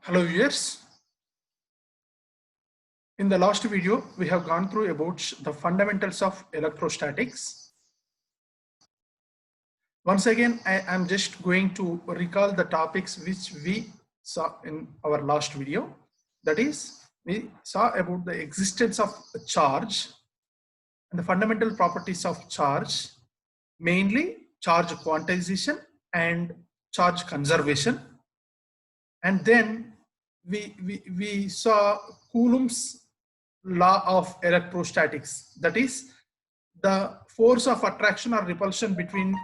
Hello viewers. In the last video, we have gone through about the fundamentals of electrostatics. Once again, I am just going to recall the topics which we saw in our last video. That is, we saw about the existence of a charge and the fundamental properties of charge, mainly charge quantization and charge conservation. And then we saw Coulomb's law of electrostatics. That is, the force of attraction or repulsion between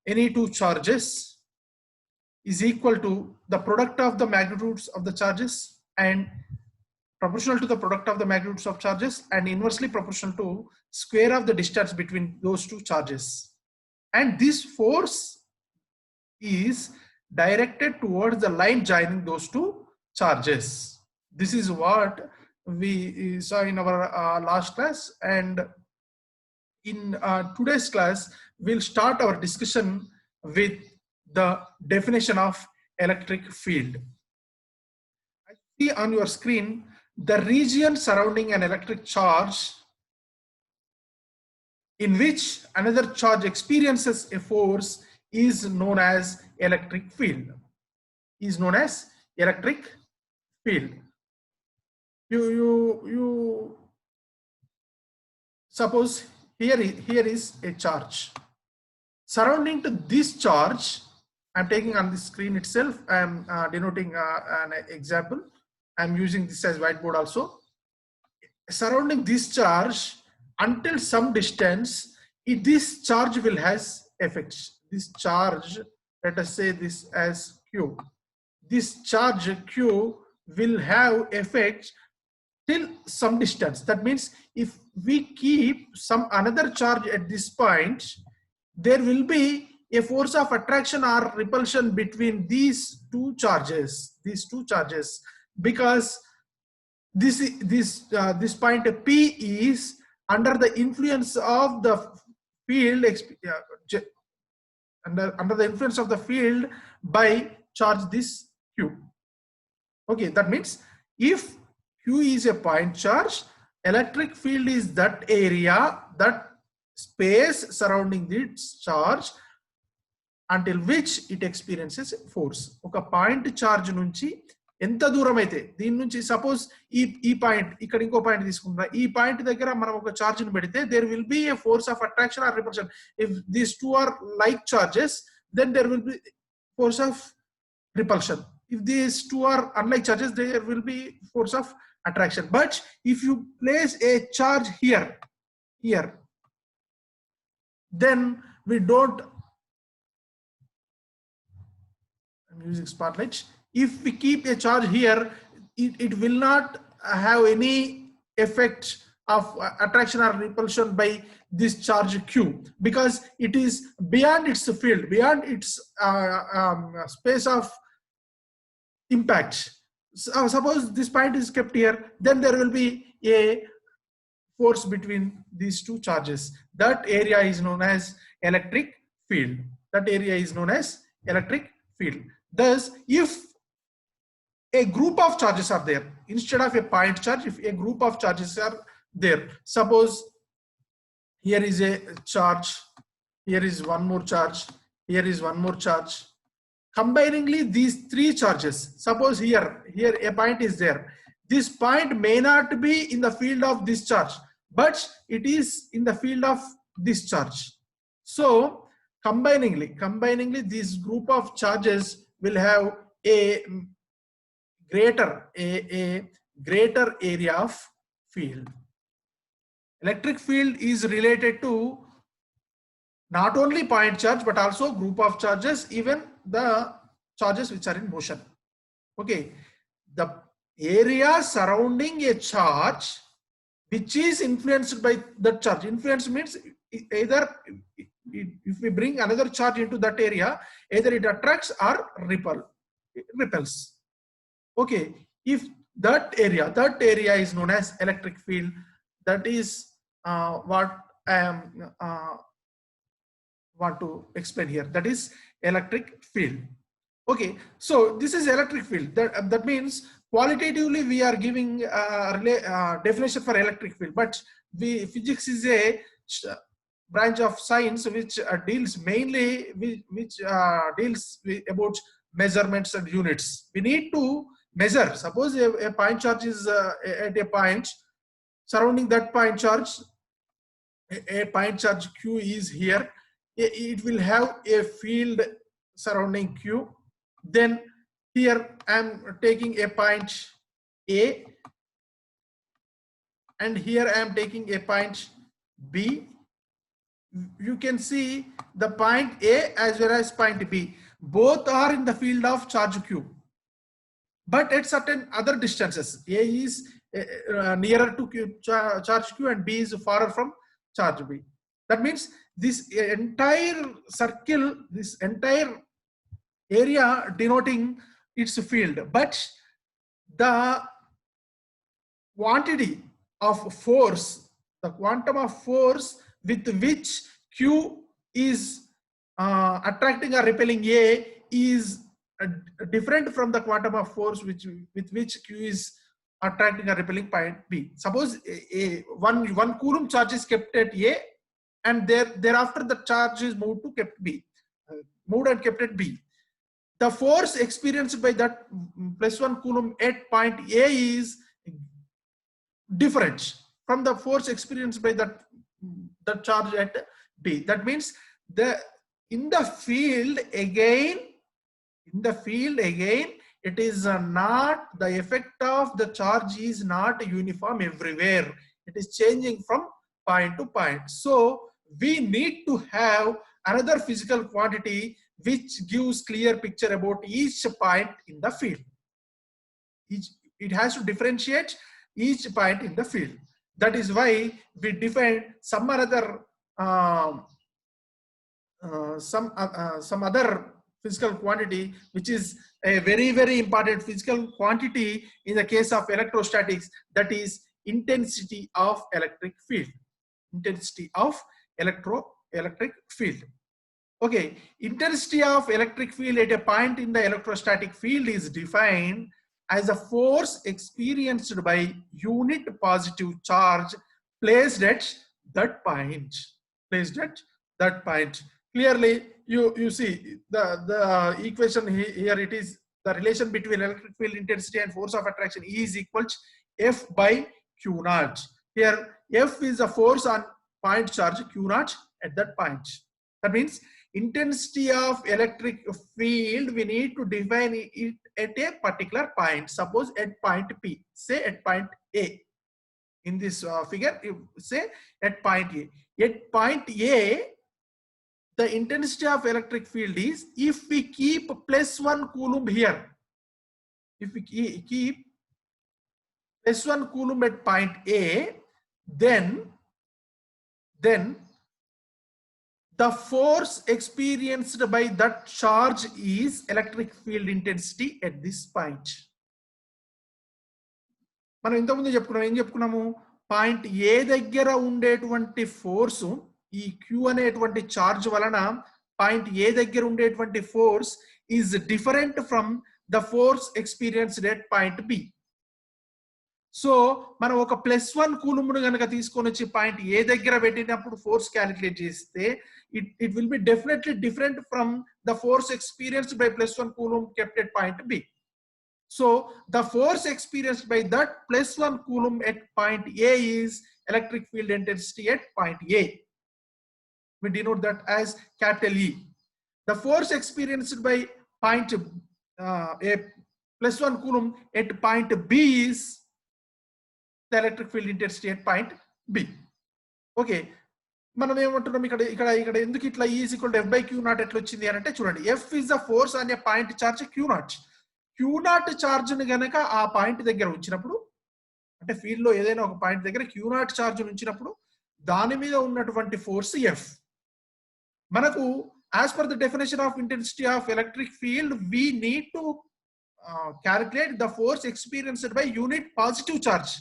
any two charges is equal to the product of the magnitudes of the charges and proportional to the product of the magnitudes of charges and inversely proportional to square of the distance between those two charges. And this force is directed towards the line joining those two charges. This is what we saw in our last class, and in today's class we'll start our discussion with the definition of electric field. I see on your screen the region surrounding an electric charge in which another charge experiences a force is known as electric field. You suppose here is a charge. Surrounding to this charge, I'm taking on the screen itself, I'm denoting an example. I'm using this as whiteboard also. Surrounding this charge, until some distance, this charge will has effects. This charge, let us say this as Q. This charge Q will have effects till some distance. That means if we keep some another charge at this point, there will be a force of attraction or repulsion between these two charges, because this point P is under the influence of the field, under the influence of the field by charge this Q. Okay, that means if Q is a point charge, electric field is that area, that space surrounding this charge until which it experiences force. Oka point charge nunchi ఎంత దూరం అయితే దీని నుంచి suppose ఈ point ఇక్కడ ఇంకో point తీసుకుంటా ఈ పాయింట్ దగ్గర మనం ఒక చార్జ్ ని పెడితే there will be a force of attraction or repulsion if these two are like charges then there will be force of repulsion. If these two are unlike charges, there will be force of attraction. But if you place a charge here, then we don't. I'm using spotlight. If we keep a charge here, it will not have any effect of attraction or repulsion by this charge Q, because it is beyond its field, beyond its space of impact. So, suppose this point is kept here, then there will be a force between these two charges. That area is known as electric field. Thus, if a group of charges are there, instead of a point charge, if a group of charges are there, suppose here is a charge, here is one more charge, here is one more charge. Combiningly these three charges, suppose here a point is there, this point may not be in the field of this charge, but it is in the field of this charge. So combiningly this group of charges will have a greater area of field. Electric field is related to not only point charge but also group of charges, even the charges which are in motion. Okay, the area surrounding a charge which is influenced by that charge. Influence means either if we bring another charge into that area, either it attracts or repels. Okay, if that area is known as electric field, that is what I am want to explain here. That is electric field. Okay, so this is electric field. That means qualitatively we are giving definition for electric field, but physics is a branch of science which deals mainly which deals about measurements and units. We need to measure. Suppose a point charge is at a point. Surrounding that point charge, a point charge Q is here. It will have a field surrounding Q. Then here I am taking a point A, and here I am taking a point B. You can see the point A as well as point B. Both are in the field of charge Q. But at certain other distances, A is nearer to Q, charge Q, and B is farther from charge B. That means this entire circle, this entire area denoting its field, but the quantity of force, the quantum of force with which Q is attracting or repelling A is different from the quantum of force with which Q is attracting or repelling point B. Suppose one coulomb charge is kept at A, and thereafter the charge is moved to kept B, moved and kept at B. The force experienced by that +1 coulomb at point A is different from the force experienced by that charge at B. That means in the field again, it is not, the effect of the charge is not uniform everywhere. It is changing from point to point. So we need to have another physical quantity which gives clear picture about each point in the field. It has to differentiate each point in the field. That is why we define some other some other physical quantity, which is a very, very important physical quantity in the case of electrostatics, that is intensity of electric field. Intensity of electric field. Okay, intensity of electric field at a point in the electrostatic field is defined as a force experienced by unit positive charge placed at that point. Placed at that point. Clearly, you see the equation here. It is the relation between electric field intensity and force of attraction is equal to F by Q naught. Here, F is the force on point charge, Q naught at that point. That means intensity of electric field, we need to define it at a particular point. Suppose at point P, say at point A. In this figure, you say at point A. At point A, the intensity of electric field is, if we keep +1 coulomb here, if we keep +1 coulomb at point A, then the force experienced by that charge is electric field intensity at this point. మనం ఇంతకుముందు చెప్పుకున్నాం, ఏం చెప్పుకున్నాము, point A దగ్గర ఉండేటువంటి force, ఈ Q అనేటువంటి charge వలన పాయింట్ ఏ దగ్గర ఉండేటువంటి force is different from the force experienced at point B. So మనం ఒక +1 కూలుంబ్ను కనుక తీసుకొని వచ్చి పాయింట్ ఏ దగ్గర పెట్టినప్పుడు ఫోర్స్ క్యాలిక్యులేట్ చేస్తే it will be definitely different from the force experienced by +1 coulomb kept at point B. So the force experienced by that +1 coulomb at point A is electric field intensity at point A. We denote that as capital E. The force experienced by point a +1 coulomb at point B is the electric field intensity at point B. Okay. మనం ఏమంటున్నాం ఇక్కడ ఎందుకు ఇట్లా E = F by Q naught ఎట్లా వచ్చింది అని అంటే, చూడండి, F is the force on a point charge Q naught. Q naught charge ని గనక ఆ పాయింట్ దగ్గర ఉంచినప్పుడు, అంటే ఫీల్డ్ లో ఏదైనా ఒక పాయింట్ దగ్గర Q naught చార్జ్ ఉంచినప్పుడు దాని మీద ఉన్నటువంటి ఫోర్స్ F. మనకు as per the definition of intensity of electric field, we need to calculate the force experienced by unit positive charge,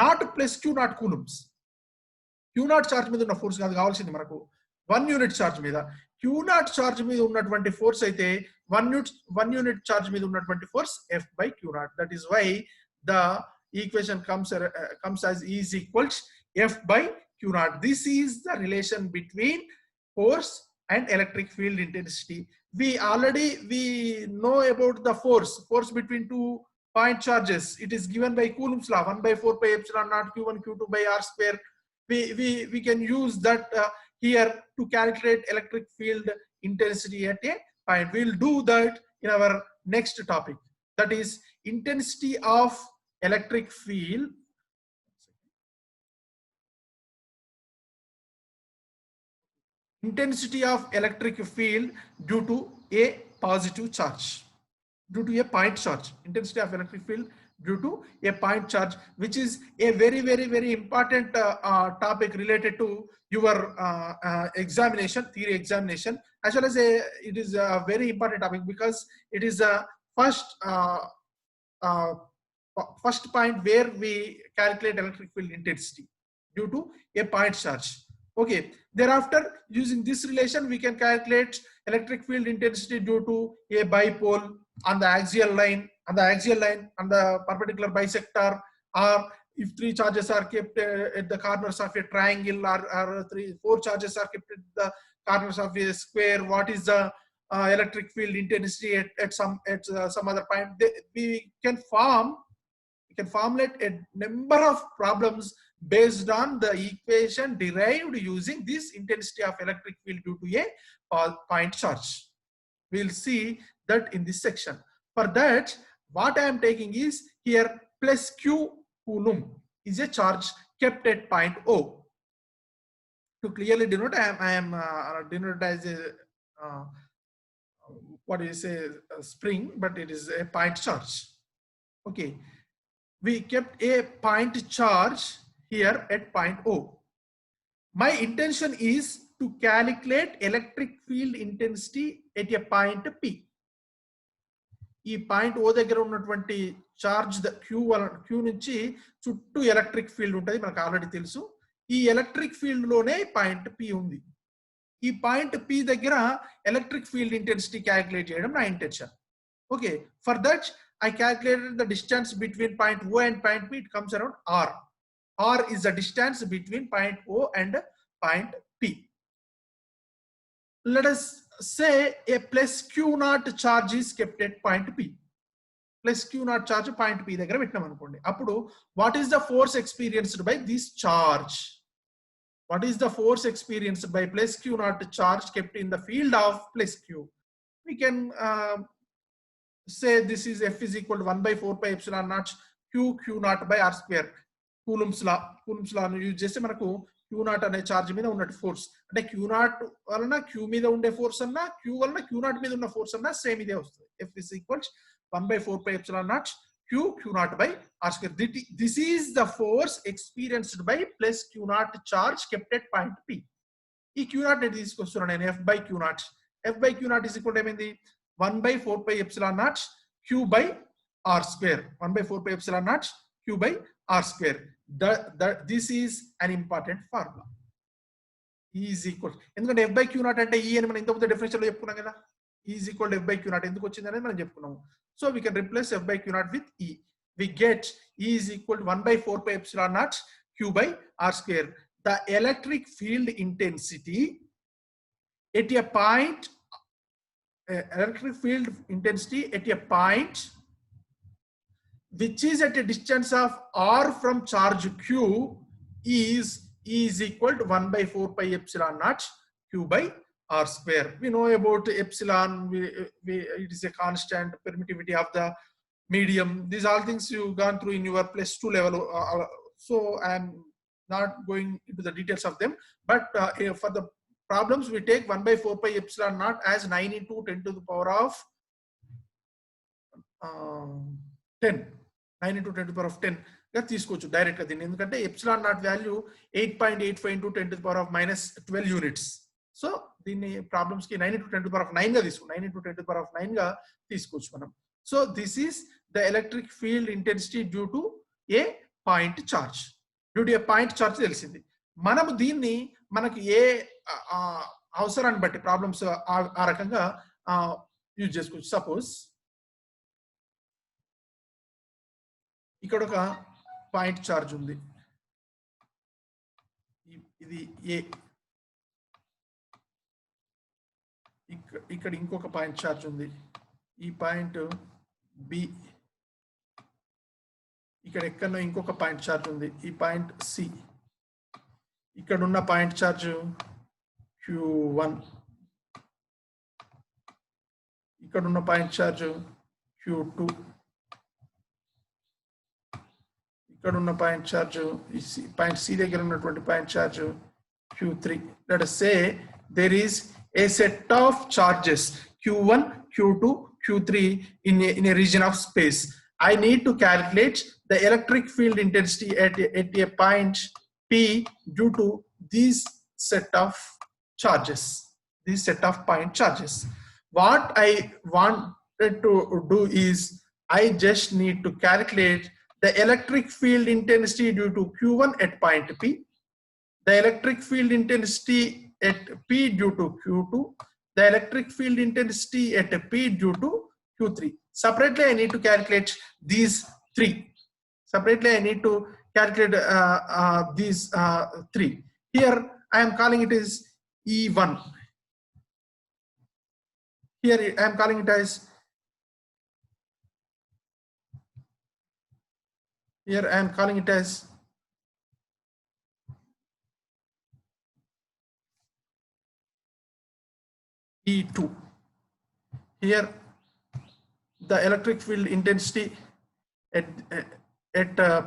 not +Q naught coulombs. Q naught charge మీద ఉన్న force కాదు కావాల్సింది మనకు 1 యూనిట్ చార్జ్ మీద. Q naught charge మీద ఉన్నటువంటి force అయితే 1 unit charge మీద ఉన్నటువంటి force F by Q naught. That is why the equation comes as E is equals F by Q naught. This is the relation between force and electric field intensity. We know about the force between two point charges. It is given by Coulomb's law, 1/4 pi epsilon naught Q1 Q2 by R square. We can use that here to calculate electric field intensity at a point. We'll do that in our next topic, that is intensity of electric field. Intensity of electric field due to a positive charge, due to a point charge. Intensity of electric field due to a point charge, which is a very important topic related to your examination, theory examination, as well as it is a very important topic because it is a first point where we calculate electric field intensity due to a point charge. Okay, thereafter using this relation we can calculate electric field intensity due to a dipole on the axial line, on the perpendicular bisector, or if 3 charges are kept at the corners of a triangle, or 4 charges are kept at the corners of a square. What is the electric field intensity at some other point? We can formulate a number of problems based on the equation derived using this intensity of electric field due to a point charge. We'll see that in this section. For that, what I am taking is here plus Q Coulomb is a charge kept at point O. To clearly denote, I am denoted as a what is a spring, but it is a point charge. Okay, we kept a point charge here at point O. My intention is to calculate electric field intensity at a point P. ఈ point ఓ దగ్గర ఉన్నటువంటి charge queue నుంచి చుట్టూ electric field ఉంటుంది, మనకు already తెలుసు. ఈ electric field లోనే పాయింట్ పి ఉంది. ఈ పాయింట్ పి దగ్గర ఎలక్ట్రిక్ ఫీల్డ్ ఇంటెన్సిటీ క్యాలిక్యులేట్ చేయడం నా intention. Okay, for that I calculated the distance between point O and point P. It comes around R. R is the distance between point O and point P. Let us say a plus Q naught charge is kept at point P. Plus Q naught charge point P దగ్గర పెట్టినాం అనుకోండి. అప్పుడు what is the force experienced by this charge? What is the force experienced by plus Q naught charge kept in the field of plus Q? We can say this is F is equal to 1/4 pi epsilon naught Q naught by R square. Coulomb's law ను use చేస్తే మనకు Q naught అనే charge మీద ఉన్నట్టు force, అంటే Q naught వలన Q మీద ఉండే ఫోర్స్ అన్నా Q వలన Q naught మీద ఉన్న ఫోర్స్ అన్నా సేమ్ ఇదే వస్తుంది. F is equals 1/4 pi epsilon naught Q naught by R square. This is the force experienced by plus Q naught charge kept at point P. ఈ Q naught ని తీసుకొస్తున్నాను నేను F by Q naught. F by Q naught is equal to ఏమైంది 1/4 pi epsilon naught Q by R square. 1/4 pi epsilon naught Q by R square. This is an important formula. E is equal, ఎందుకంటే F by Q naught అంటే E అని మనం ఇంతకుముందు definition లో చెప్పుకున్నాం కదా. E is equal to F by Q naught ఎందుకు వచ్చింది అనేది మనం చెప్పుకున్నాము. So we can replace F by Q naught with E. We get E is equal to 1/4 pi epsilon naught Q by R square. The electric field intensity at a point, electric field intensity at a point which is at a distance of R from charge Q is equal to 1/4 pi epsilon naught Q by R square. We know about epsilon, it is a constant, permittivity of the medium. These all things you've gone through in your +2 level. So I am not going into the details of them, but for the problems we take 1/4 pi epsilon naught as 9 into 10 to the power of 10. 9 into 10 to the power of 10 గా తీసుకోవచ్చు direct గా దీన్ని, ఎందుకంటే epsilon naught value 8.85 into 10 to the power of -12 units. So దీన్ని problems కి 9 into 10 to the power of 9 గా తీసుకో, 9 into 10 to the power of 9 గా తీసుకోవచ్చు మనం. So this is the electric field intensity due to A point charge. Due to A point charge తెలిసింది. మనము దీన్ని మనకి ఏ అవసరాన్ని బట్టి ప్రాబ్లమ్స్ ఆ రకంగా యూజ్ చేసుకోవచ్చు. సపోజ్ ఇక్కడ ఒక పాయింట్ చార్జ్ ఉంది, ఇది ఏ, ఇక్కడ ఇంకొక పాయింట్ చార్జ్ ఉంది, ఈ పాయింట్ బి, ఇక్కడ ఎక్కడో ఇంకొక పాయింట్ చార్జ్ ఉంది, ఈ పాయింట్ సి, ఇక్కడ ఉన్న పాయింట్ చార్జ్ Q1, ఇక్కడ ఉన్న పాయింట్ చార్జ్ Q2, ఇక్కడ ఉన్న పాయింట్ చార్జ్ పాయింట్ సి దగ్గర ఉన్నటువంటి point charge Q3. Let us say there is a set of charges Q1, Q2, Q3 in a region of space. I need to calculate the electric field intensity at a point P due to these set of charges, this set of point charges. What I wanted to do is I just need to calculate the electric field intensity due to Q1 at point P, the electric field intensity at P due to Q2, the electric field intensity at P due to Q3. Separately, I need to calculate these three. Separately, I need to calculate these three. Here, I am calling it as E1. Here, I am calling it as E2. Here, the electric field intensity at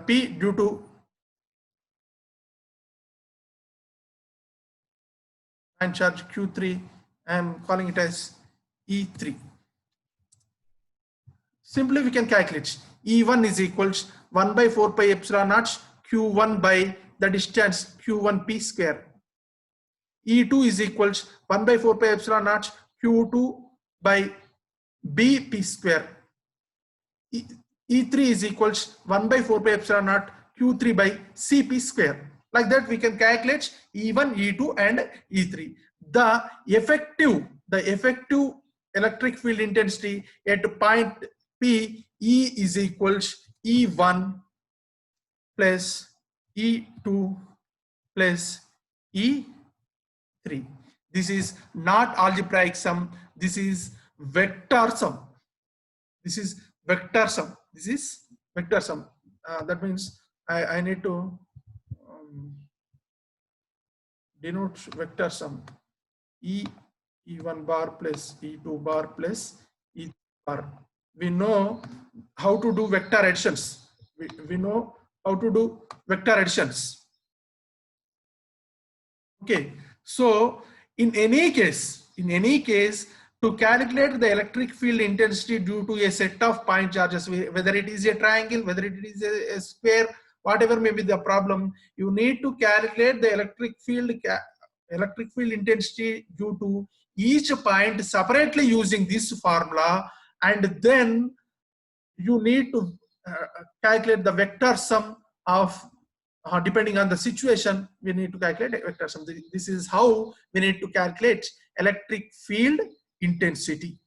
P due to point charge Q3, I am calling it as E3. Simply we can calculate E1 is equals 1 by 4 pi epsilon naught Q1 by the distance Q1P square. E2 is equals 1 by 4 pi epsilon naught Q2 by BP square. E3 is equals 1 by 4 pi epsilon naught Q3 by CP square. Like that we can calculate E1, E2 and E3. The effective electric field intensity at point P, E is equals E1 plus E2 plus E3. This is not algebraic sum, this is vector sum. This is vector sum. That means I need to denote vector sum. E1 bar plus E2 bar plus E3 bar. We know how to do vector additions. We know how to do vector additions. Okay, so in any case, to calculate the electric field intensity due to a set of point charges, whether it is a triangle, whether it is a square, whatever may be the problem, you need to calculate the electric field intensity due to each point separately using this formula, and then you need to calculate the vector sum of depending on the situation. We need to calculate a vector sum. This is how we need to calculate electric field intensity.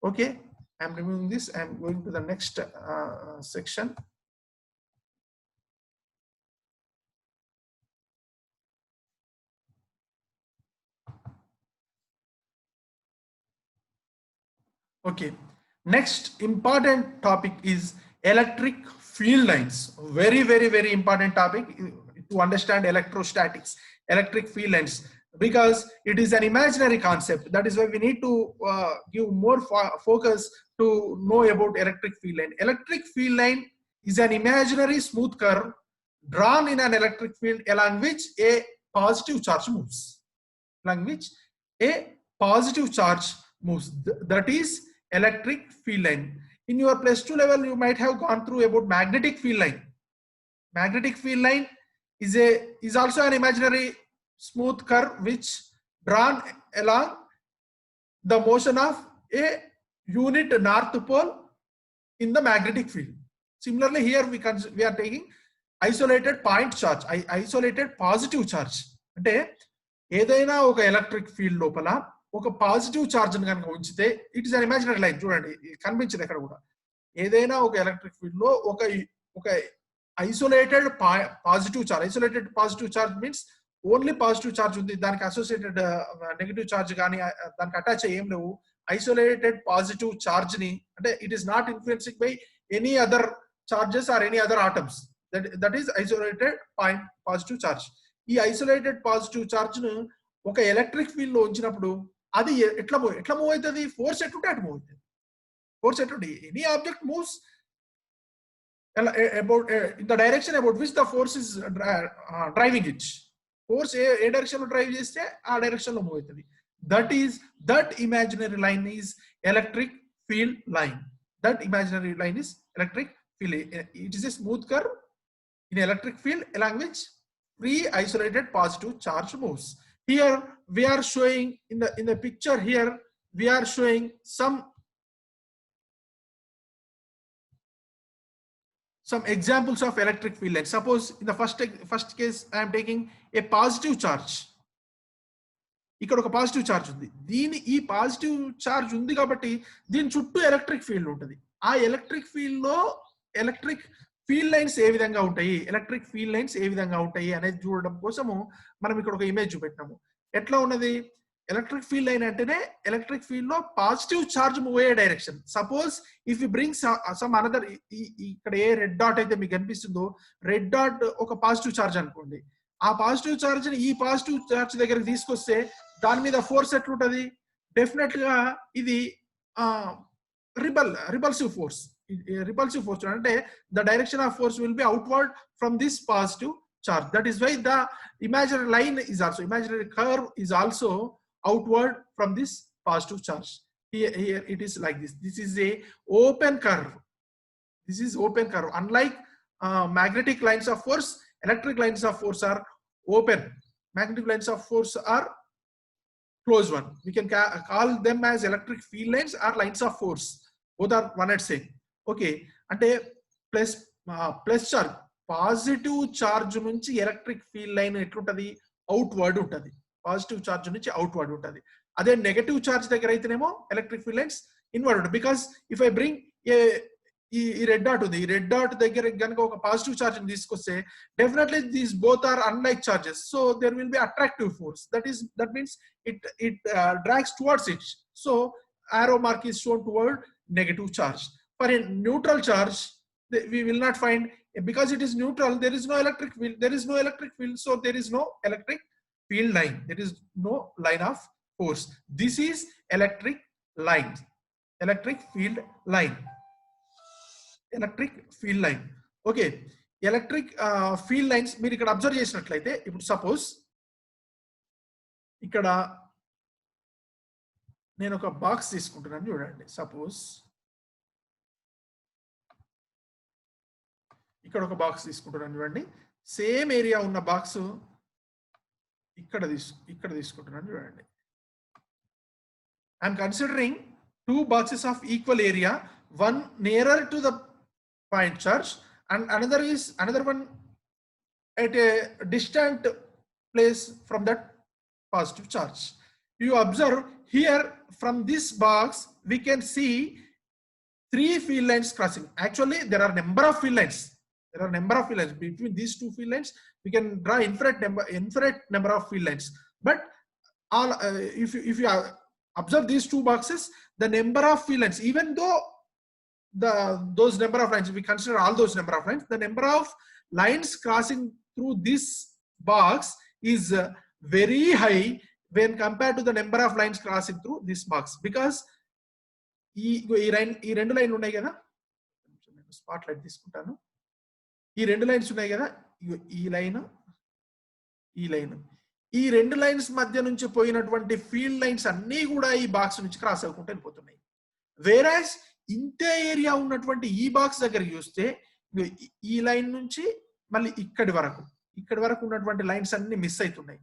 Okay, I'm removing this. I'm going to the next section. Okay, next important topic is electric field lines. Very important topic to understand electrostatics, electric field lines, because it is an imaginary concept. That is why we need to give more focus to know about electric field line. Electric field line is an imaginary smooth curve drawn in an electric field along which a positive charge moves. That is electric field line. In your +2 level, you might have gone through about magnetic field line. Magnetic field line is also an imaginary smooth curve which drawn along the motion of a unit north pole in the magnetic field. Similarly, here we are taking isolated point charge, isolated positive charge. ఏదైనా ఒక electric field లోపల ఒక positive charge కనుక ఉంచితే it is an imaginary line. చూడండి కనిపించదు ఎక్కడ కూడా. ఏదైనా ఒక ఎలక్ట్రిక్ ఫీల్డ్ లో ఒక isolated positive charge means only positive charge ఉంది, దానికి అసోసియేటెడ్ నెగిటివ్ చార్జ్ కానీ దానికి అటాచ్ ఏం లేవు. ఐసోలేటెడ్ పాజిటివ్ చార్జ్ ని అంటే it is not influencing by any other charges or any other atoms, that is isolated positive charge. ఈ isolated positive charge ను ఒక ఎలక్ట్రిక్ ఫీల్డ్ లో ఉంచినప్పుడు అది ఎట్లా మూవ్ అవుతుంది? ఫోర్స్ ఎట్లుంటే అటు మూవ్ అవుతుంది. ఫోర్స్ ఎట్లుంటే any object moves about in the direction about which the force is driving it. Force A direction లో డ్రైవ్ చేస్తే ఆ డైరెక్షన్ లో మూవ్ అవుతుంది. that imaginary line is electric field line. That imaginary line is electric field. It is a smooth curve in electric field along which free isolated positive charge moves. Here we are showing in the picture here we are showing some examples of electric field lines. Suppose in the first case I am taking a positive charge. ఇక్కడ ఒక positive charge ఉంది. ఈ positive charge ఉంది కాబట్టి దీని చుట్టూ electric field ఉంటుంది. ఆ ఎలక్ట్రిక్ ఫీల్డ్ లో ఎలక్ట్రిక్ ఫీల్డ్ లైన్స్ ఏ విధంగా ఉంటాయి అనేది చూడడం కోసము మనం ఇక్కడ ఒక ఇమేజ్ చూపెట్టినాము. ఎట్లా ఉన్నది? ఎలక్ట్రిక్ ఫీల్డ్ లైన్ అంటేనే ఎలక్ట్రిక్ ఫీల్డ్ లో పాజిటివ్ చార్జ్ మూవ్ అయ్యే direction. Suppose if you bring some another, ఇక్కడ ఏ రెడ్ డాట్ అయితే మీకు కనిపిస్తుందో రెడ్ డాట్ ఒక పాజిటివ్ చార్జ్ అనుకోండి. ఆ పాజిటివ్ చార్జ్ ని ఈ పాజిటివ్ చార్జ్ దగ్గరికి తీసుకొస్తే దాని మీద ఫోర్స్ ఎట్లుంటది? డెఫినెట్ గా ఇది రిపల్సివ్ ఫోర్స్ అంటే the direction of force will be outward from this positive charge. That is why the imaginary line is also, imaginary curve is also outward from this positive charge. Here it is like this. This is a open curve. Unlike magnetic lines of force, electric lines of force are open. Magnetic lines of force are closed one. We can call them as electric field lines or lines of force. Both are one and same. Okay, అంటే plus charge positive charge నుంచి electric field line ఎట్లుంటది? Outward ఉంటది. Positive charge నుంచి outward ఉంటది. అదే negative charge దగ్గర అయితేనేమో electric field lines inward ఉంటుంది. బికాస్ ఇఫ్ ఐ బ్రింగ్ ఈ రెడ్ డాట్ ఉంది, ఈ రెడ్ డాట్ దగ్గర కనుక ఒక పాజిటివ్ చార్జ్ ని తీసుకొస్తే definitely these both are unlike charges. So there will be attractive force. That means it drags towards it. So arrow mark is shown toward negative charge. For a neutral charge we will not find, because it is neutral, there is no electric field, so there is no electric field line, there is no line of force. This is electric field line. Okay, electric field lines మీరు ఇక్కడ observe చేసినట్లయితే, ఇప్పుడు suppose ఇక్కడ నేను ఒక box తీసుకుంటున్నాను చూడండి. Suppose ఇక్కడ ఒక బాక్స్ తీసుకుంటున్నాను చూడండి. సేమ్ ఏరియా ఉన్న బాక్స్ ఇక్కడ తీసుకుంటున్నాను చూడండి. I'm considering two boxes of equal area, one nearer to the point charge and another one at a distant place from that positive charge. You observe here from this box we can see three field lines crossing. Actually there are number of field lines. Between these two field lines we can draw infinite number of field lines. But all if you observe these two boxes, the number of field lines, even though those number of lines, we consider all those number of lines, the number of lines crossing through this box is very high when compared to the number of lines crossing through this box. Because ఈ రెండు లైన్లు ఉన్నాయి కదా, spot light తీసుకుంటాను. ఈ రెండు lines ఉన్నాయి కదా, ఈ లైన్ ఈ రెండు లైన్స్ మధ్య నుంచి పోయినటువంటి ఫీల్డ్ లైన్స్ అన్నీ కూడా ఈ బాక్స్ నుంచి క్రాస్ అవ్వకుండా వెళ్ళిపోతున్నాయి. వేరాస్ ఇంతే ఏరియా ఉన్నటువంటి ఈ బాక్స్ దగ్గర చూస్తే ఈ లైన్ నుంచి మళ్ళీ ఇక్కడి వరకు ఉన్నటువంటి లైన్స్ అన్ని మిస్ అవుతున్నాయి.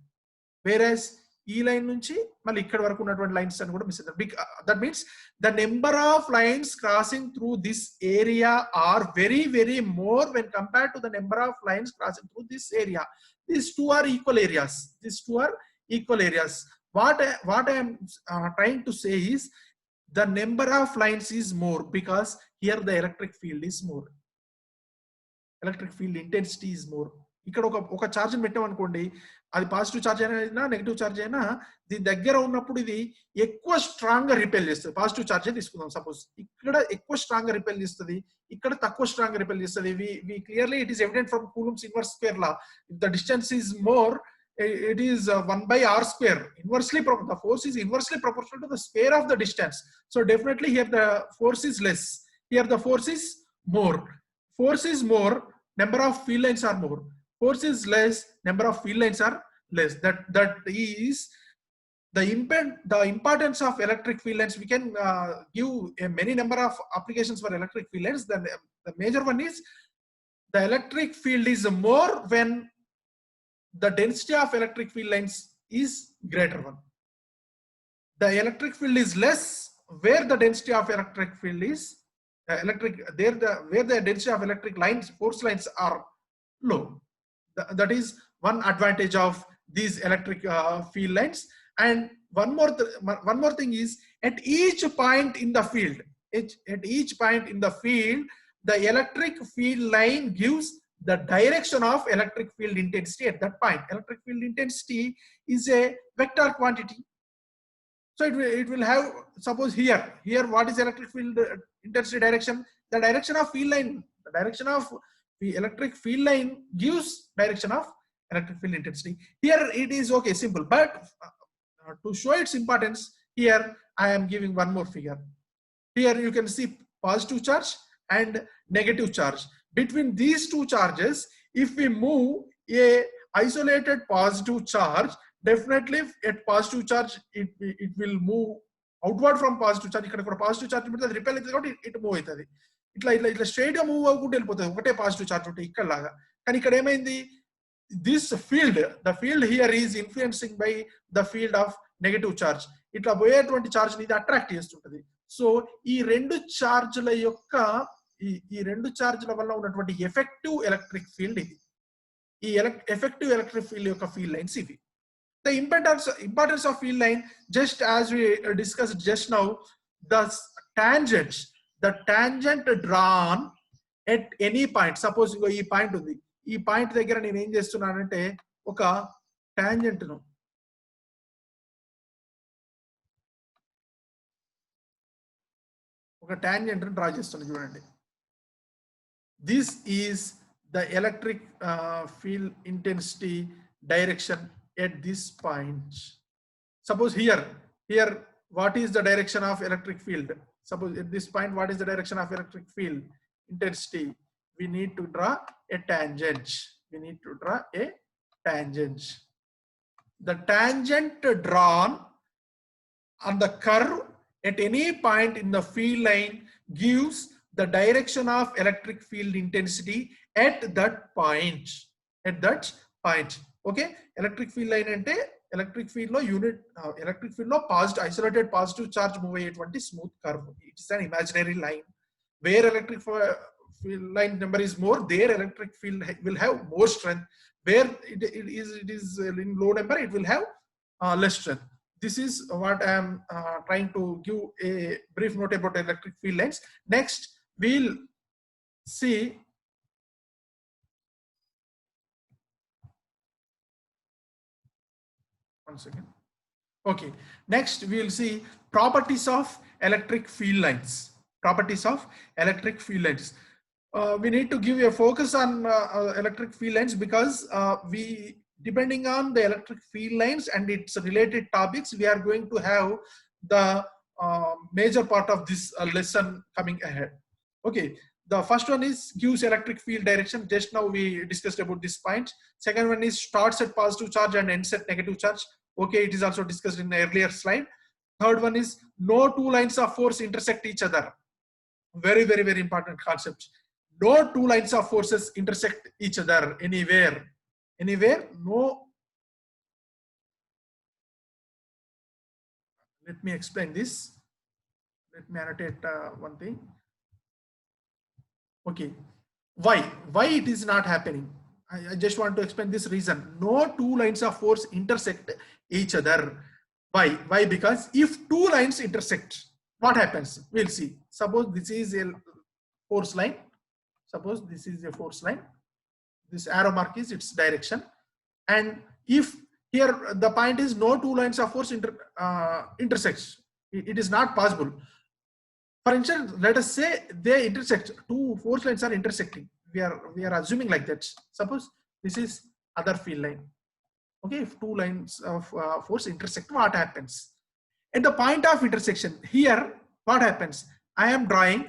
వేరాస్ ఈ లైన్ నుంచి మళ్ళీ ఇక్కడ వరకు ఉన్నటువంటి లైన్స్ అన్ని కూడా మిస్ అవుతాయి. That means the number of lines crossing through this area are very very more when compared to the number of lines crossing through this area. These two are equal areas. equal areas. What I am trying to say is the number of lines is more because here the electric field is more. Electric field intensity is more. ఇక్కడ ఒక charge పెట్టాం అనుకోండి, అది positive charge అయినా negative charge అయినా దీని దగ్గర ఉన్నప్పుడు ఇది ఎక్కువ స్ట్రాంగ్ గా రిపెల్ చేస్తుంది. పాజిటివ్ ఛార్జ్ తీసుకుందాం సపోజ్, ఇక్కడ ఎక్కువ స్ట్రాంగ్ గా రిపెల్ చేస్తుంది, ఇక్కడ తక్కువ స్ట్రాంగ్ గా రిపెల్ చేస్తుంది. We clearly it is evident from Coulomb's inverse square law. If the distance is more, it is 1 by r square. Inversely, the force is inversely proportional to the square of the distance. So definitely here the force is less. Here the force is more. Force is more, number of field lines are more. Force is less, number of field lines are less. That is the importance of electric field lines. We can give a many number of applications for electric field lines. The major one is the electric field is more when the density of electric field lines is greater one. The electric field is less where the density of electric field is where the density of electric lines, force lines are low. That is one advantage of these electric field lines. And one more thing is, at each point in the field, the electric field line gives the direction of electric field intensity at that point. Electric field intensity is a vector quantity. So it will have, suppose here what is electric field intensity direction? The direction of field line, the direction of the electric field line gives direction of electric field intensity. Here it is okay, simple, but to show its importance, here I am giving one more figure. Here you can see positive charge and negative charge. Between these two charges, if we move a isolated positive charge, definitely at positive charge it will move outward from positive charge. ikkada positive charge unte adi repel aytadi kabatti it move aytadi, itla straight ga move avukunte velipotadi okate positive charge unte ikkada laga. Kani ikkada emaindi, this field, the field here is influencing by the field of negative charge. itla పోయేటువంటి charge ని ఇది attract చేస్తుంటది. So ఈ రెండు చార్జ్ల యొక్క ఈ రెండు ఛార్జ్ల వల్ల ఉన్నటువంటి ఎఫెక్టివ్ ఎలక్ట్రిక్ ఫీల్డ్ ఇది. ఈ ఎఫెక్టివ్ ఎలక్ట్రిక్ ఫీల్డ్ యొక్క ఫీల్డ్ లైన్స్ ఇవి. The importance of field line, just as we discussed just now, the tangent drawn at any point. Suppose ఈ పాయింట్ ఉంది, ఈ పాయింట్ దగ్గర నేను ఏం చేస్తున్నానంటే ఒక టాంజెంట్ ను డ్రా చేస్తున్నాను చూడండి. This is the electric field intensity direction at this point. Suppose here what is the direction of electric field? Suppose at this point what is the direction of electric field intensity? We need to draw a tangent. The tangent drawn on the curve at any point in the field line gives the direction of electric field intensity at that point. Okay, electric field line ante electric field lo unit electric field lo isolated positive charge move ayyatvanti smooth curve. It is an imaginary line. Where electric field line number is more, there electric field will have more strength. Where it is in low number, it will have less strength. This is what I am trying to give a brief note about electric field lines. Next we'll see one second. Okay, next we will see properties of electric field lines. We need to give a focus on electric field lines because we, depending on the electric field lines and its related topics, we are going to have the major part of this lesson coming ahead. Okay, the first one is gives electric field direction. Just now we discussed about this point. Second one is starts at positive charge and ends at negative charge. Okay, it is also discussed in the earlier slide. Third one is no two lines of force intersect each other. Very important concept. No two lines of forces intersect each other anywhere. No. Let me explain this. Let me annotate one thing. Okay, why it is not happening? I just want to explain this reason. No two lines of force intersect each other. Why? Why? Because if two lines intersect, what happens? We'll see. Suppose this is a force line. Suppose this is a force line. This arrow mark is its direction. And if here the point is no two lines of force intersects, it is not possible. For instance, let us say they intersect. Two force lines are intersecting. We are assuming like that. Suppose this is other field line. Okay, if two lines of force intersect, what happens? At the point of intersection, here what happens? I am drawing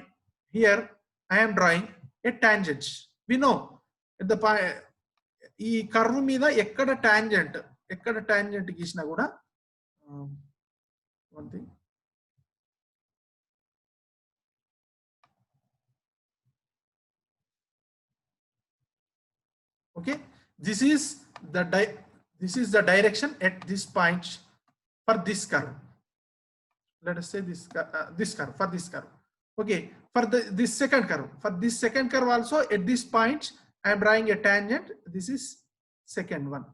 here. I am drawing a tangent. We know at the ఈ curve మీద ఎక్కడ tangent గీసినా కూడా one thing. Okay, this is the direction at this point for this curve. Let us say this curve for this curve. Okay, for this second curve. For this second curve also at this point I am drawing a tangent. This is second one.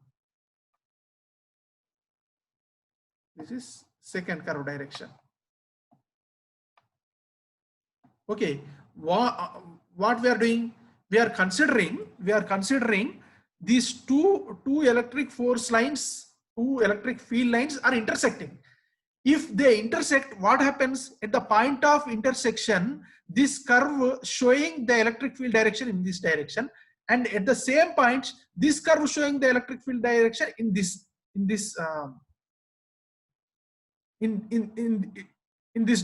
This is second curve direction. Okay, what we are doing? We are considering these two electric force lines, two electric field lines are intersecting. If they intersect, what happens at the point of intersection? This curve showing the electric field direction in this direction, and at the same point, this curve showing the electric field direction in this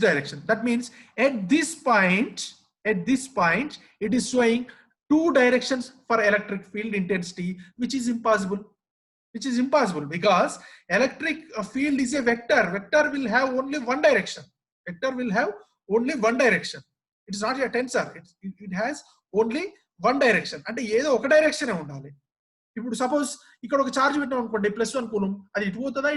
direction. That means at this point, it is showing two directions for electric field intensity, which is impossible. Because electric field is a vector. Vector will have only one direction. It is not a tensor. It has only one direction. అంటే ఏదో ఒక direction ఉండాలి. ఇప్పుడు suppose ఇక్కడ ఒక charge పెట్టాం అనుకోండి, +1 coulomb, అది ఇటు పోతుందా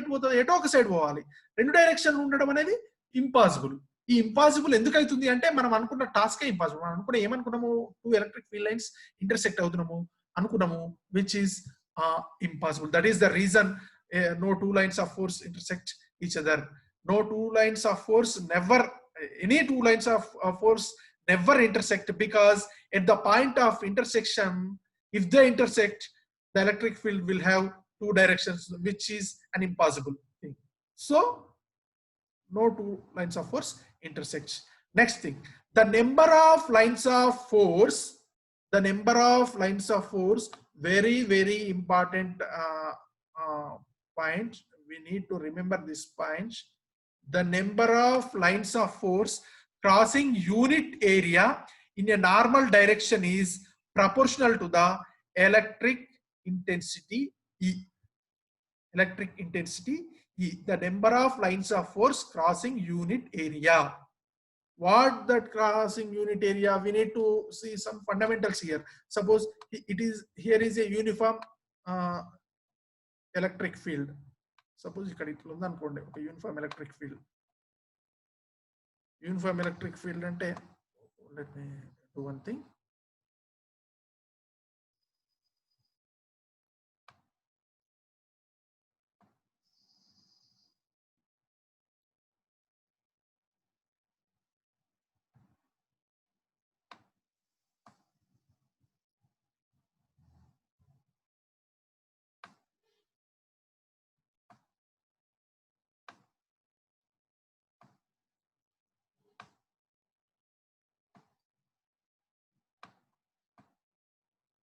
ఎటో ఒక సైడ్ పోవాలి. రెండు డైరెక్షన్ ఉండడం అనేది ఇంపాసిబుల్. ఈ ఇంపాసిబుల్ ఎందుకు అవుతుంది అంటే మనం అనుకున్న టాస్కే ఇంపాసిబుల్. మనం అనుకున్న ఏమనుకున్నాము, two electric field lines intersect అవుతున్నాము అనుకున్నాము, which is impossible. That is the reason no two lines of force intersect each other. No two lines of force never, any two lines of force never intersect, because at the point of intersection, if they intersect, the electric field will have two directions, which is an impossible thing. So no two lines of force intersect. Next thing, the number of lines of force, very important point. We need to remember this point. The number of lines of force crossing unit area in a normal direction is proportional to the electric intensity E. The number of lines of force crossing unit area. What that crossing unit area? We need to see some fundamentals here. Suppose here is a uniform electric field. Suppose ikkada itla undi anukondi, oka uniform electric field. Ante, let me do one thing.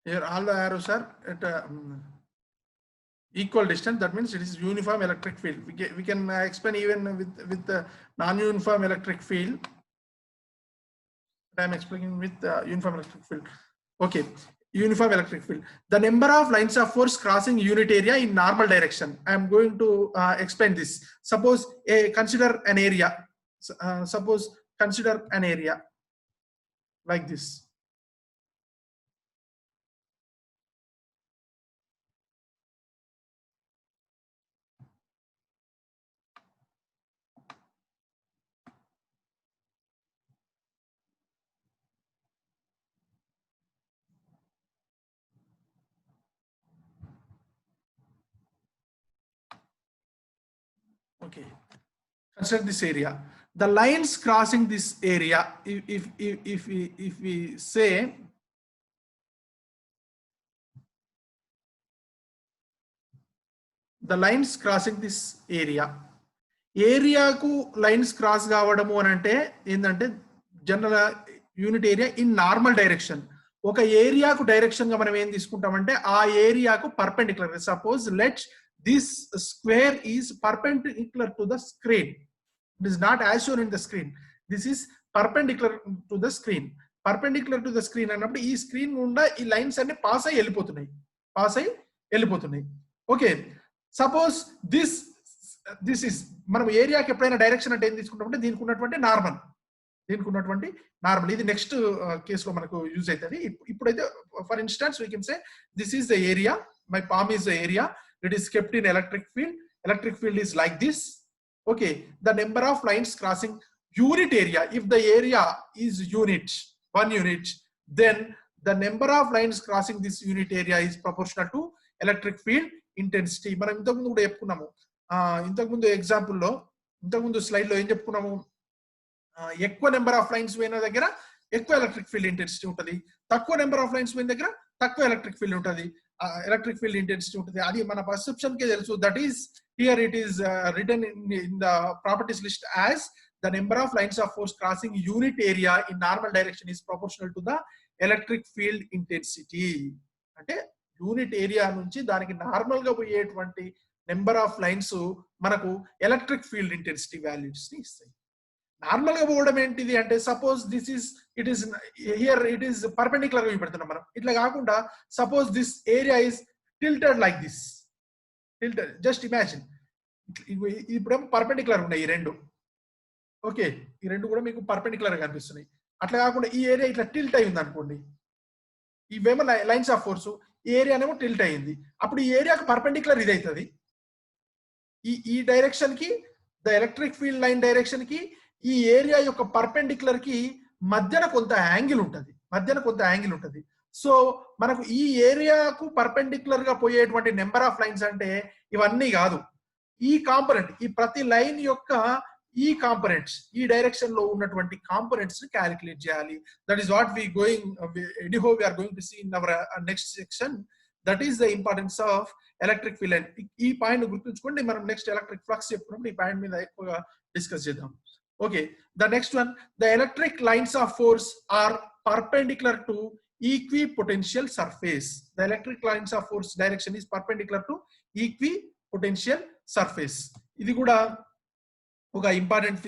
Here all the arrows are at equal distance. That means it is uniform electric field. We can explain even with the non-uniform electric field. I am explaining with uniform electric field. Okay, uniform electric field. The number of lines of force crossing unit area in normal direction. I am going to explain this. Suppose consider an area. Consider an area like this. Okay, consider this area. The lines crossing this area, if we say the lines crossing this ఏరియాకు lines cross కావడము అని అంటే ఏంటంటే general unit area in normal direction. ఒక ఏరియాకు direction గా మనం ఏం తీసుకుంటామంటే ఆ ఏరియాకు perpendicular. Suppose let this square is perpendicular to the screen. It is not as shown in the screen. This is perpendicular to the screen. Perpendicular to the screen అన్నప్పుడు ఈ స్క్రీన్ గుండా ఈ లైన్స్ అన్ని పాస్ అయ్యి వెళ్ళిపోతున్నాయి. Okay, suppose this is మనం ఏరియాకి ఎప్పుడైనా డైరెక్షన్ అంటే ఏం తీసుకుంటామంటే దీనికి ఉన్నటువంటి నార్మల్. ఇది నెక్స్ట్ కేసులో మనకు యూజ్ అవుతుంది. ఇప్పుడైతే for instance we can say this is the area, my palm is the area, it is kept in electric field is like this. Okay, the number of lines crossing unit area, if the area is one unit, then the number of lines crossing this unit area is proportional to electric field intensity. మనం ఇంతకుముందు కూడా చెప్పుకున్నాము. ఇంతకుముందు ఎగ్జాంపుల్లో ఇంతకుముందు slide లో ఏం చెప్పుకున్నాము, ఎక్కువ నెంబర్ ఆఫ్ లైన్స్ పోయిన దగ్గర ఎక్కువ ఎలక్ట్రిక్ ఫీల్డ్ ఇంటెన్సిటీ ఉంటుంది, తక్కువ నెంబర్ ఆఫ్ లైన్స్ పోయిన దగ్గర తక్కువ ఎలక్ట్రిక్ ఫీల్డ్ ఇంటెన్సిటీ ఉంటుంది. అది మన పర్సెప్షన్ కే తెలుసు. That is here it is return in the properties list as the number of lines of force crossing unit area in normal direction is proportional to the electric field intensity. అంటే unit area నుంచి దానికి normal గా పోయేటువంటి number of lines మనకు electric field intensity values ని ఇస్తాయి. Normal గా పోవడం ఏంటిది అంటే సపోజ్ ఇట్ ఈస్ పర్పెండిక్యులర్ గా పెడుతున్నాం మనం. ఇట్లా కాకుండా suppose this area is tilted like this. Just imagine, ఇప్పుడేమో పర్పెండిక్యులర్ ఉన్నాయి ఈ రెండు. ఓకే, ఈ రెండు కూడా మీకు పర్పెండిక్యులర్ గా కనిపిస్తున్నాయి. అట్లా కాకుండా ఈ ఏరియా ఇట్లా టిల్ట్ అయింది అనుకోండి, ఇవేమో లైన్స్ ఆఫ్ ఫోర్స్, ఈ ఏరియానేమో టిల్ట్ అయింది. అప్పుడు ఈ ఏరియాకి పర్పెండిక్యులర్ ఇది అవుతుంది. ఈ డైరెక్షన్ కి, the electric field line direction కి ఈ ఏరియా యొక్క పర్పెండిక్యులర్ కి మధ్యన కొంత యాంగిల్ ఉంటుంది. సో మనకు ఈ ఏరియాకు పర్పెండిక్యులర్ గా పోయేటువంటి నెంబర్ ఆఫ్ లైన్స్ అంటే ఇవన్నీ కాదు, ఈ కాంపోనెంట్, ఈ ప్రతి లైన్ యొక్క ఈ కాంపోనెంట్స్, ఈ డైరెక్షన్ లో ఉన్నటువంటి కాంపోనెంట్స్ ని క్యాలిక్యులేట్ చేయాలి. That is what anyhow we are going to see in our next section. That is the importance of electric field. And ఈ పాయింట్ గుర్తుంచుకోండి, మనం నెక్స్ట్ ఎలక్ట్రిక్ ఫ్లక్స్ చెప్పుకున్నప్పుడు ఈ పాయింట్ మీద ఎక్కువగా డిస్కస్ చేద్దాం. Okay, the next one, the electric lines of force are perpendicular to equipotential surface. The electric lines of force direction is perpendicular to equipotential surface. ఇది కూడా ఒక important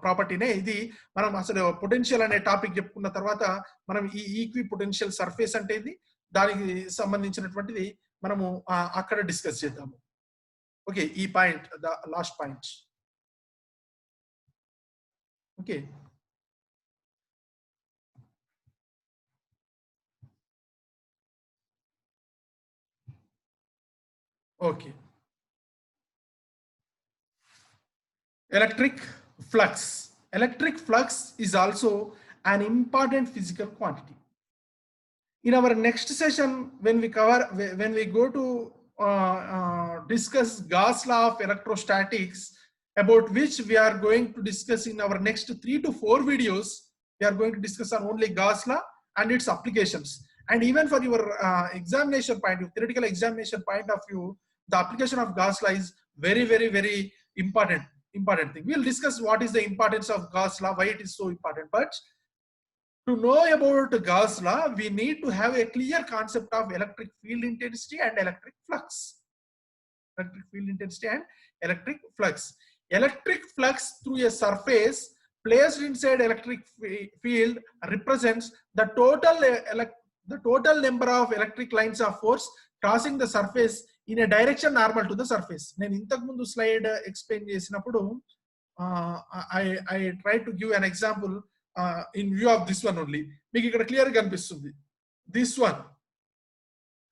ప్రాపర్టీనే. ఇది మనం అసలు పొటెన్షియల్ అనే టాపిక్ చెప్పుకున్న తర్వాత మనం ఈ ఈక్వి పొటెన్షియల్ సర్ఫేస్ అంటే ఇది, దానికి సంబంధించినటువంటిది మనము అక్కడ డిస్కస్ చేద్దాము. ఓకే, ఈ point the last point. Okay, okay, electric flux is also an important physical quantity. In our next session, when we go to discuss Gauss law of electrostatics, about which we are going to discuss in our next 3 to 4 videos, we are going to discuss on only Gauss law and its applications. And even for your examination point, theoretical examination point of view, the application of Gauss law is very important thing. We'll discuss what is the importance of Gauss law, why it is so important. But to know about Gauss law, we need to have a clear concept of electric field intensity and electric flux. Electric flux through a surface placed inside electric field represents the total number of electric lines of force crossing the surface in a direction normal to the surface. నేను ఇంతకు ముందు slide explain చేసినప్పుడు I try to give an example in view of this one only. మీకు ఇక్కడ clear గా కనిపిస్తుంది. This one,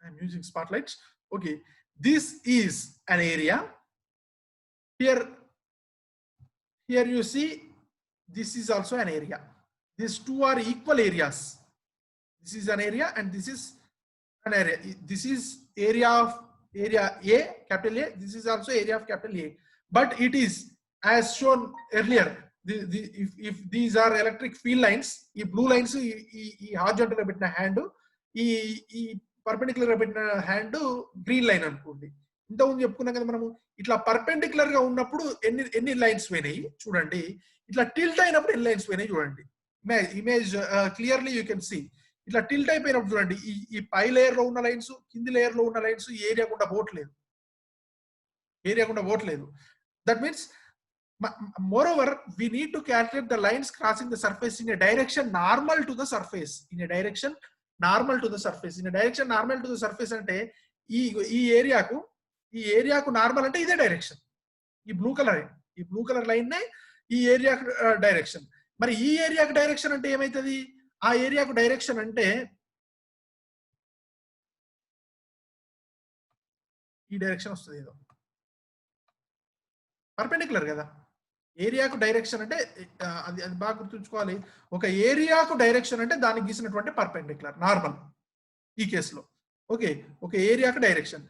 I am using spotlights. Okay, this is an area. Here you see this is also an area. These two are equal areas. This is an area and this is an area. This is area A, capital A. This is also area of capital A. but it is as shown earlier. If these are electric field lines, ఈ blue lines ఈ horizontal గా పెట్టిన hand, ఈ perpendicular గా పెట్టిన hand green line అనుకోండి. ఇంతకుముందు చెప్పుకున్నాం కదా మనము, ఇట్లా పర్పెండిక్యులర్ గా ఉన్నప్పుడు ఎన్ని లైన్స్ పోయినాయి చూడండి, ఇట్లా టిల్ట్ అయినప్పుడు ఎన్ని లైన్స్ పోయినాయి చూడండి. Image clearly you can see. ఇట్లా టిల్ట్ అయిపోయినప్పుడు చూడండి, ఈ పై లేయర్ లో ఉన్న లైన్స్, కింది లేయర్ లో ఉన్న లైన్స్ ఏరియా గుండా పోవట్లేదు. That means, moreover, we need to calculate the lines crossing the surface in a direction normal to the surface. In a direction normal to the surface అంటే ఈ ఏరియాకు normal అంటే ఇదే direction. ఈ blue colour line నే ఈ ఏరియాకు direction. మరి ఈ ఏరియాకు direction అంటే ఏమైతుంది? ఆ ఏరియాకు డైరెక్షన్ అంటే ఈ డైరెక్షన్ వస్తుంది. ఏదో పర్పెండిక్యులర్ కదా. ఏరియాకు డైరెక్షన్ అంటే అది బాగా గుర్తుంచుకోవాలి. ఒక ఏరియాకు డైరెక్షన్ అంటే దానికి గీసినటువంటి పర్పెండిక్యులర్ నార్మల్ ఈ కేసులో. ఓకే, ఒక ఏరియాకు డైరెక్షన్.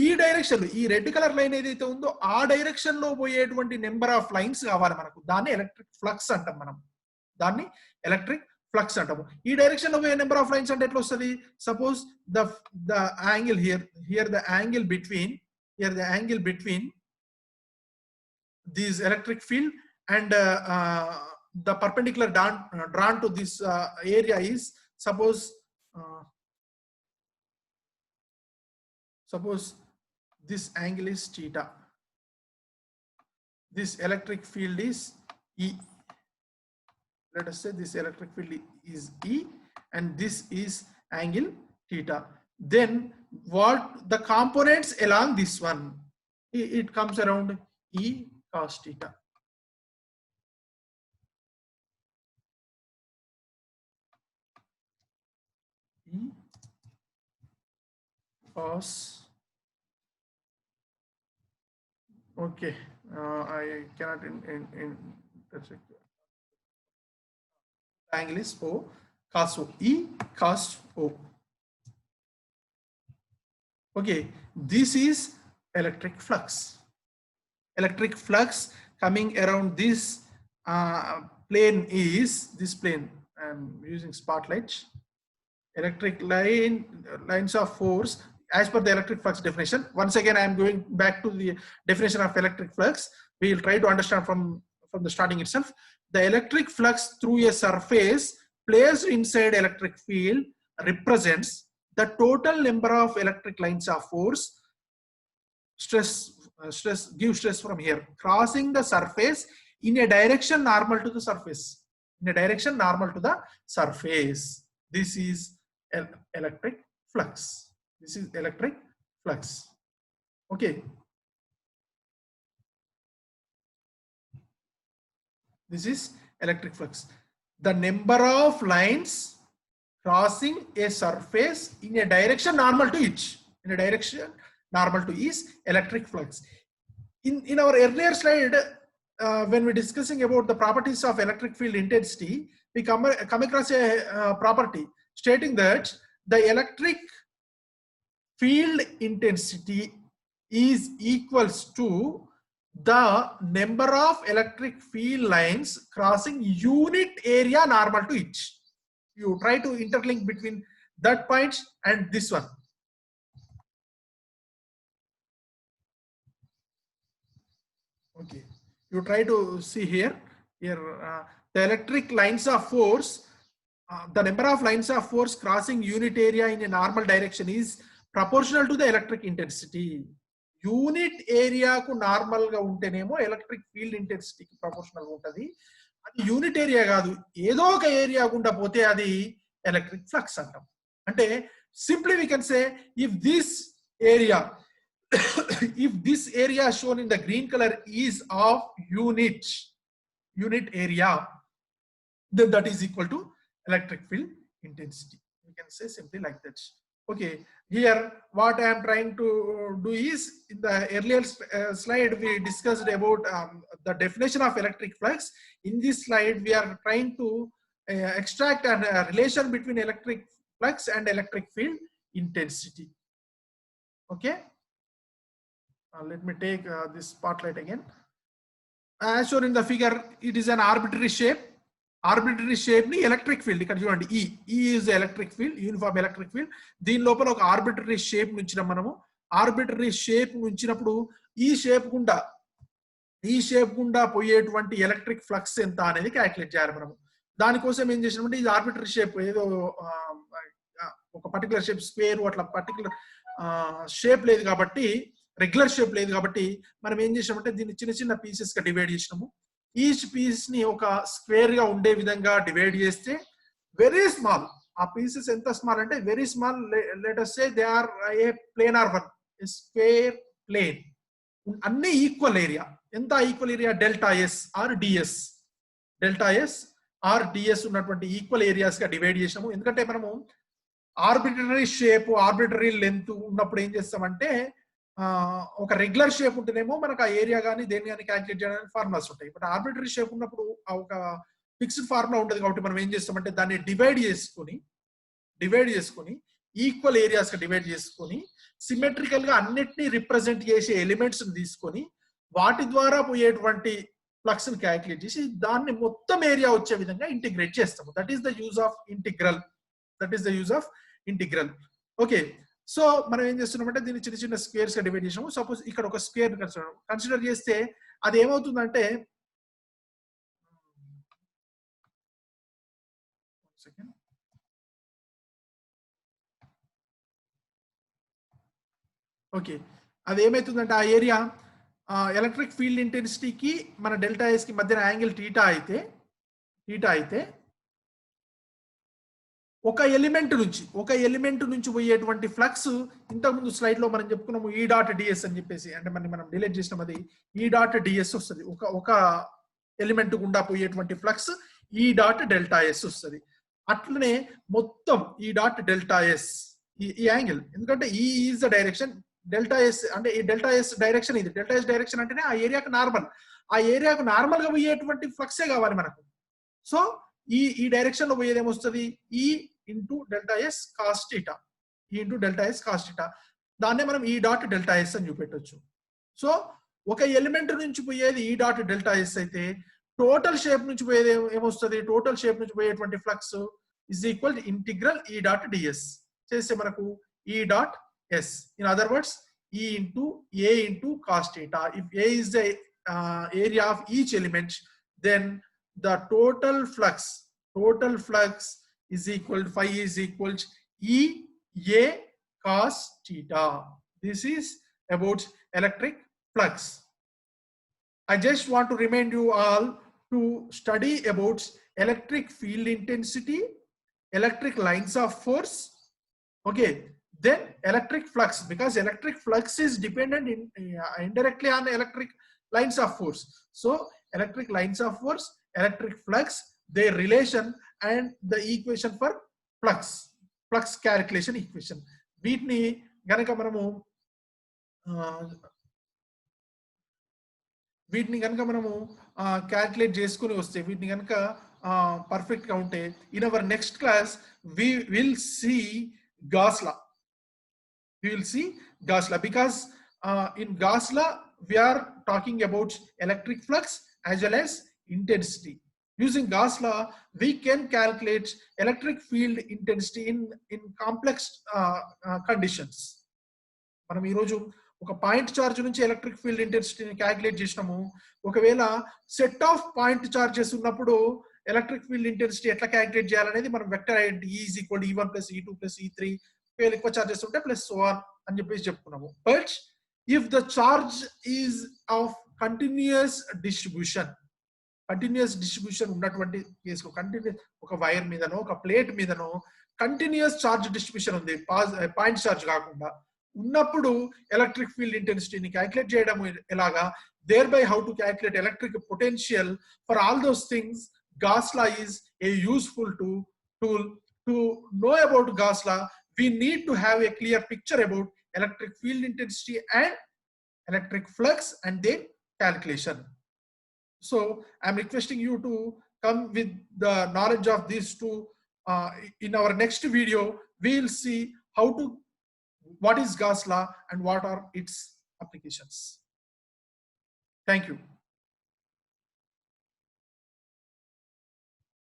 ఈ డైరెక్షన్, ఈ రెడ్ కలర్ లైన్ ఏదైతే ఉందో ఆ డైరెక్షన్ లో పోయేటువంటి నెంబర్ ఆఫ్ లైన్స్ కావాలి మనకు. దాన్ని ఎలక్ట్రిక్ ఫ్లక్స్ అంటాం మనం. ఈ డైరెక్షన్ లో పోయే నెంబర్ ఆఫ్ లైన్స్ అంటే ఎట్లా వస్తుంది? Suppose the angle here the angle between this electric field and the perpendicular drawn to this area is suppose this angle is theta. This electric field is E. Let us say this electric field is E and this is angle theta. Then what the components along this one? It comes around E cos theta. E cos. Okay, I cannot intersect. Angle is O cos O. E cos O. Okay, this is electric flux coming around this plane is this plane. I'm using spotlight. Electric lines of force as per the electric flux definition. Once again, I am going back to the definition of electric flux. We will try to understand from the starting itself. The electric flux through a surface placed inside electric field represents the total number of electric lines of force give stress from here crossing the surface in a direction normal to the surface. This is electric flux. Okay, this is electric flux. The number of lines crossing a surface in a direction normal to each. Is electric flux. In our earlier slide, when we're discussing about the properties of electric field intensity, we come across a property stating that the electric field intensity is equals to the number of electric field lines crossing unit area normal to each. You try to interlink between that point and this one. Okay, you try to see here the electric lines of force, the number of lines of force crossing unit area in a normal direction is proportional to the electric intensity. Unit area ku normal ga untenemo electric field intensity ki proportional ga untadi. Adi unit area kaadu, edo oka area gunda pothe adi electric flux antam. Ante simply we can say, if this area shown in the green color is of unit area, then that is equal to electric field intensity. You can say simply like that. Okay, here what I am trying to do is, in the earlier slide we discussed about the definition of electric flux. In this slide we are trying to extract a relation between electric flux and electric field intensity. Okay, Let me take this spotlight again. As shown in the figure, it is an arbitrary shape. Arbitrary shape ni electric field. ఇక్కడ చూడండి E is the electric field, uniform electric field. దీని లోపల ఒక arbitrary shape నుంచిన మనము arbitrary shape నుంచినప్పుడు ఈ shape గుండా పోయేటువంటి electric flux ఎంత అనేది క్యాలిక్యులేట్ చేయాలి మనము. దానికోసం ఏం చేసినామంటే ఇది ఆర్బిటరీ షేప్, ఏదో ఒక పర్టికులర్ షేప్ స్క్వేర్ అట్లా పర్టికులర్ షేప్ లేదు కాబట్టి, రెగ్యులర్ షేప్ లేదు కాబట్టి మనం ఏం చేసామంటే దీన్ని చిన్న చిన్న పీసెస్ గా డివైడ్ చేసినాము. ఈచ్ పీస్ ని ఒక స్క్వేర్ గా ఉండే విధంగా డివైడ్ చేస్తే వెరీ స్మాల్, ఆ పీసెస్ ఎంత స్మాల్ అంటే very small, let us say they are a planar one, a square plane, అన్ని ఈక్వల్ ఏరియా. ఎంత equal area? Delta S or dS, delta S or dS ఉన్నటువంటి ఈక్వల్ ఏరియాస్ గా divide చేసాము. ఎందుకంటే మనము ఆర్బిటరీ షేప్, ఆర్బిటరీ లెంత్ ఉన్నప్పుడు ఏం చేస్తామంటే ఒక రెగ్యులర్ షేప్ ఉంటేనేమో మనకు ఆ ఏరియా కానీ దేని కానీ క్యాలిక్యులేట్ చేయడానికి ఫార్ములాస్ ఉంటాయి. బట్ ఆర్బిటరీ షేప్ ఉన్నప్పుడు ఒక ఫిక్స్డ్ ఫార్ములా ఉంటుంది కాబట్టి మనం ఏం చేస్తామంటే దాన్ని డివైడ్ చేసుకొని ఈక్వల్ ఏరియాస్ గా డివైడ్ చేసుకొని సిమెట్రికల్ గా అన్నిటినీ రిప్రజెంట్ చేసే ఎలిమెంట్స్ తీసుకొని వాటి ద్వారా పోయేటువంటి ఫ్లక్స్ ని క్యాలిక్యులేట్ చేసి దాన్ని మొత్తం ఏరియా వచ్చే విధంగా ఇంటిగ్రేట్ చేస్తాము. That is the use of integral. Okay, so మనం ఏం చేస్తున్నామంటే దీన్ని చిన్న చిన్న స్క్వేర్స్ గా డివైడ్ చేసాము. సపోజ్ ఇక్కడ ఒక స్క్వేర్ కన్సిడర్ చేస్తే అది ఏమవుతుందంటే ఓకే, అది ఏమైతుందంటే ఆ ఏరియా ఎలక్ట్రిక్ ఫీల్డ్ ఇంటెన్సిటీకి మన డెల్టా ఎస్ కి మధ్యన యాంగిల్ టీటా అయితే ఒక ఎలిమెంట్ నుంచి పోయేటువంటి ఫ్లక్స్, ఇంతకుముందు స్లైడ్ లో మనం చెప్పుకున్నాము ఈ డాట్ డిఎస్ అని చెప్పేసి, అంటే మనం డిలీట్ చేసినాం, అది ఈ డాట్ డిఎస్ వస్తుంది. ఒక ఎలిమెంట్ గుండా పోయేటువంటి ఫ్లక్స్ ఈ డాట్ డెల్టా ఎస్ వస్తుంది. అట్లనే మొత్తం ఈ డాట్ డెల్టా ఎస్, ఈ యాంగిల్, ఎందుకంటే ఈ is the direction, delta s అంటే ఈ డెల్టా ఎస్ డైరెక్షన్, ఇది డెల్టా ఎస్ డైరెక్షన్ అంటేనే ఆ ఏరియాకు నార్మల్ గా పోయేటువంటి ఫ్లక్సే కావాలి మనకు. సో ఈ డైరెక్షన్ లో పోయేది ఏమొస్తుంది? ఈ into delta s cos theta, దాన్నే మనం ఈ డాట్ డెల్టా ఎస్ అని చూపెట్టొచ్చు. సో ఒక ఎలిమెంట్ నుంచి పోయేది ఈ డాట్ డెల్టా ఎస్ అయితే టోటల్ షేప్ నుంచి పోయేది ఏమొస్తుంది? టోటల్ షేప్ నుంచి పోయేటువంటి flux is equal to integral E dot DS చేస్తే మనకు E dot S. In other words E into A into cos theta. If A is the area of each element, then the total flux is equal to phi is equal to E A cos theta. This is about electric flux. I just want to remind you all to study about electric field intensity, electric lines of force, okay, then electric flux, because electric flux is dependent indirectly on electric lines of force. So electric lines of force, electric flux, their relation, and the equation for flux calculation equation. వీటిని గనక మనము calculate చేసుకుని వస్తే, వీటిని గనక perfect గా ఉంటే, in our next class we will see Gauss law. Because in Gauss law we are talking about electric flux as well as intensity. Using Gauss law, we can calculate electric field intensity in complex conditions. మనం ఈ రోజు ఒక point charge నుంచి electric field ఇంటెన్సిటీని calculate చేసినాము. ఒకవేళ set of point charges ఉన్నప్పుడు electric field intensity ఎట్లా క్యాలిక్యులేట్ చేయాలనేది మనం vector identity E is equal to E1 plus E2 plus E3, ఒకవేళ ఎక్కువ చార్జెస్ ఉంటే ప్లస్ సో ఆన్ అని చెప్పేసి చెప్పుకున్నాము. But if the charge is of continuous distribution ఉన్నటువంటి కేసులో, కంటిన్యూస్ ఒక వైర్ మీదనో ఒక ప్లేట్ మీదనో కంటిన్యూస్ చార్జ్ డిస్ట్రిబ్యూషన్ ఉంది, పాయింట్ చార్జ్ కాకుండా ఉన్నప్పుడు ఎలక్ట్రిక్ ఫీల్డ్ ఇంటెన్సిటీని క్యాలిక్యులేట్ చేయడం ఎలాగా, thereby how to calculate electric potential, for all those things Gauss law is a useful tool. To know about Gauss law, we need to have a clear picture about electric field intensity and electric flux and their calculation. So I'm requesting you to come with the knowledge of these two. In our next video, we'll see what is Gauss law and what are its applications. Thank you.